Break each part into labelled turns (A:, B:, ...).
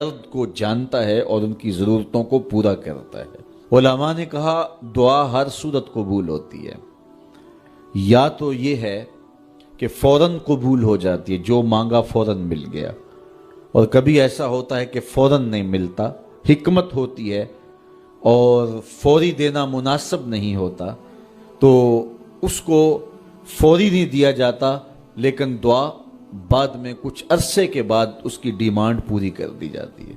A: درد کو جانتا ہے اور ان کی ضرورتوں کو پورا کرتا ہے۔ علماء نے کہا دعا ہر صورت قبول ہوتی ہے، یا تو یہ ہے کہ فوراً قبول ہو جاتی ہے، جو مانگا فوراً مل گیا، اور کبھی ایسا ہوتا ہے کہ فوراً نہیں ملتا، حکمت ہوتی ہے اور فوری دینا مناسب نہیں ہوتا، تو اس کو فوری نہیں دیا جاتا، لیکن دعا بعد میں کچھ عرصے کے بعد اس کی ڈیمانڈ پوری کر دی جاتی ہے۔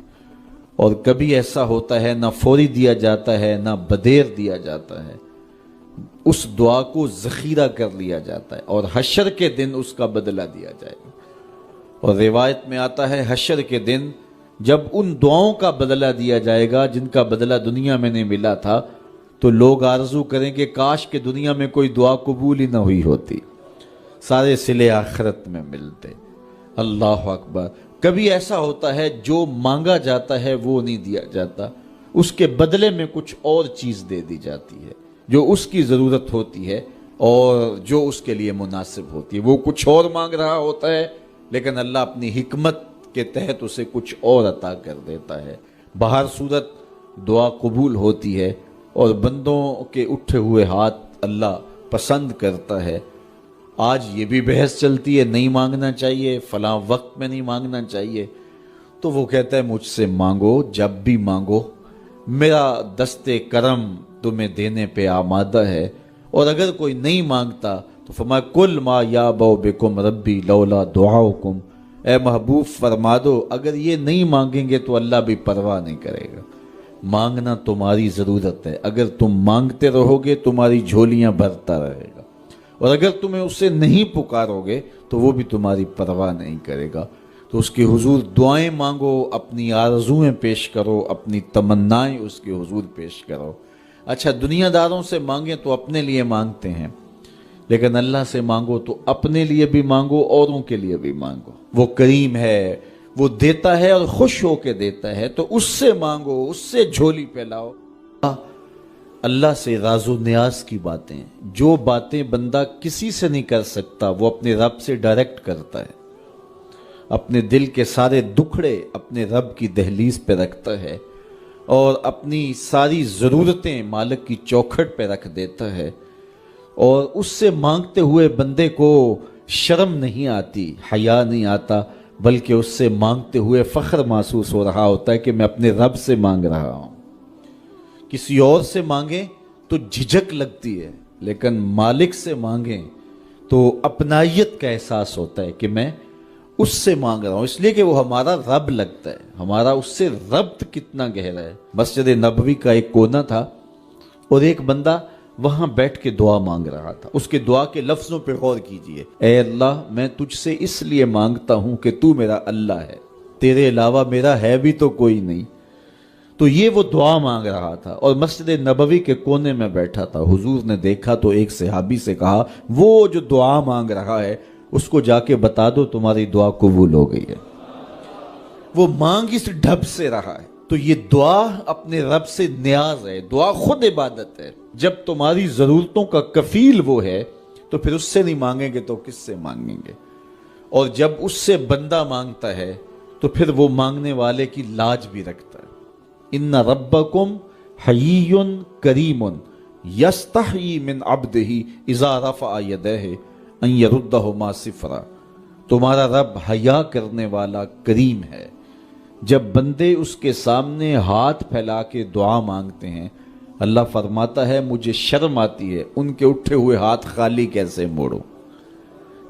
A: اور کبھی ایسا ہوتا ہے نہ فوری دیا جاتا ہے نہ بدیر دیا جاتا ہے، اس دعا کو ذخیرہ کر لیا جاتا ہے اور حشر کے دن اس کا بدلہ دیا جائے گا۔ اور روایت میں آتا ہے حشر کے دن جب ان دعاؤں کا بدلہ دیا جائے گا جن کا بدلہ دنیا میں نہیں ملا تھا، تو لوگ آرزو کریں کہ کاش کہ دنیا میں کوئی دعا قبول ہی نہ ہوئی ہوتی، سارے صلے آخرت میں ملتے۔ اللہ اکبر۔ کبھی ایسا ہوتا ہے جو مانگا جاتا ہے وہ نہیں دیا جاتا، اس کے بدلے میں کچھ اور چیز دے دی جاتی ہے جو اس کی ضرورت ہوتی ہے اور جو اس کے لیے مناسب ہوتی ہے۔ وہ کچھ اور مانگ رہا ہوتا ہے لیکن اللہ اپنی حکمت کے تحت اسے کچھ اور عطا کر دیتا ہے۔ بہر صورت دعا قبول ہوتی ہے اور بندوں کے اٹھے ہوئے ہاتھ اللہ پسند کرتا ہے۔ آج یہ بھی بحث چلتی ہے نہیں مانگنا چاہیے، فلاں وقت میں نہیں مانگنا چاہیے، تو وہ کہتا ہے مجھ سے مانگو جب بھی مانگو، میرا دست کرم تمہیں دینے پہ آمادہ ہے۔ اور اگر کوئی نہیں مانگتا تو فرمایا کل ما یابو بکم ربی لولا دعاؤکم، اے محبوب فرما دو اگر یہ نہیں مانگیں گے تو اللہ بھی پرواہ نہیں کرے گا۔ مانگنا تمہاری ضرورت ہے، اگر تم مانگتے رہو گے تمہاری جھولیاں بھرتا رہے گا، اور اگر تمہیں اسے نہیں پکارو گے تو وہ بھی تمہاری پرواہ نہیں کرے گا۔ تو اس کے حضور دعائیں مانگو، اپنی آرزویں پیش کرو، اپنی تمنائیں اس کے حضور پیش کرو۔ اچھا دنیا داروں سے مانگیں تو اپنے لیے مانگتے ہیں، لیکن اللہ سے مانگو تو اپنے لیے بھی مانگو، اوروں کے لیے بھی مانگو۔ وہ کریم ہے، وہ دیتا ہے اور خوش ہو کے دیتا ہے، تو اس سے مانگو، اس سے جھولی پھیلاؤ۔ اللہ سے راز و نیاز کی باتیں، جو باتیں بندہ کسی سے نہیں کر سکتا وہ اپنے رب سے ڈائریکٹ کرتا ہے، اپنے دل کے سارے دکھڑے اپنے رب کی دہلیز پہ رکھتا ہے اور اپنی ساری ضرورتیں مالک کی چوکھٹ پہ رکھ دیتا ہے، اور اس سے مانگتے ہوئے بندے کو شرم نہیں آتی، حیا نہیں آتا، بلکہ اس سے مانگتے ہوئے فخر محسوس ہو رہا ہوتا ہے کہ میں اپنے رب سے مانگ رہا ہوں۔ کسی اور سے مانگیں تو جھجک لگتی ہے، لیکن مالک سے مانگیں تو اپنائیت کا احساس ہوتا ہے کہ میں اس سے مانگ رہا ہوں، اس لیے کہ وہ ہمارا رب لگتا ہے، ہمارا اس سے ربط کتنا گہرا ہے۔ مسجد نبوی کا ایک کونا تھا اور ایک بندہ وہاں بیٹھ کے دعا مانگ رہا تھا۔ اس کے دعا کے لفظوں پہ غور کیجئے، اے اللہ میں تجھ سے اس لیے مانگتا ہوں کہ تو میرا اللہ ہے، تیرے علاوہ میرا ہے بھی تو کوئی نہیں۔ تو یہ وہ دعا مانگ رہا تھا اور مسجد نبوی کے کونے میں بیٹھا تھا۔ حضور نے دیکھا تو ایک صحابی سے کہا وہ جو دعا مانگ رہا ہے اس کو جا کے بتا دو تمہاری دعا قبول ہو گئی ہے۔ وہ مانگ اس ڈھب سے رہا ہے۔ تو یہ دعا اپنے رب سے نیاز ہے، دعا خود عبادت ہے۔ جب تمہاری ضرورتوں کا کفیل وہ ہے تو پھر اس سے نہیں مانگیں گے تو کس سے مانگیں گے؟ اور جب اس سے بندہ مانگتا ہے تو پھر وہ مانگنے والے کی لاج بھی رکھتا ہے۔ ان ربکم حیی کریم یستحیی من عبدہ اذا رفع یدہ ان یردہما صفرا۔ تمہارا رب حیا کرنے والا کریم ہے، جب بندے اس کے سامنے ہاتھ پھیلا کے دعا مانگتے ہیں اللہ فرماتا ہے مجھے شرم آتی ہے ان کے اٹھے ہوئے ہاتھ خالی کیسے موڑوں۔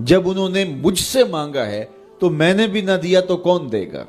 A: جب انہوں نے مجھ سے مانگا ہے تو میں نے بھی نہ دیا تو کون دے گا؟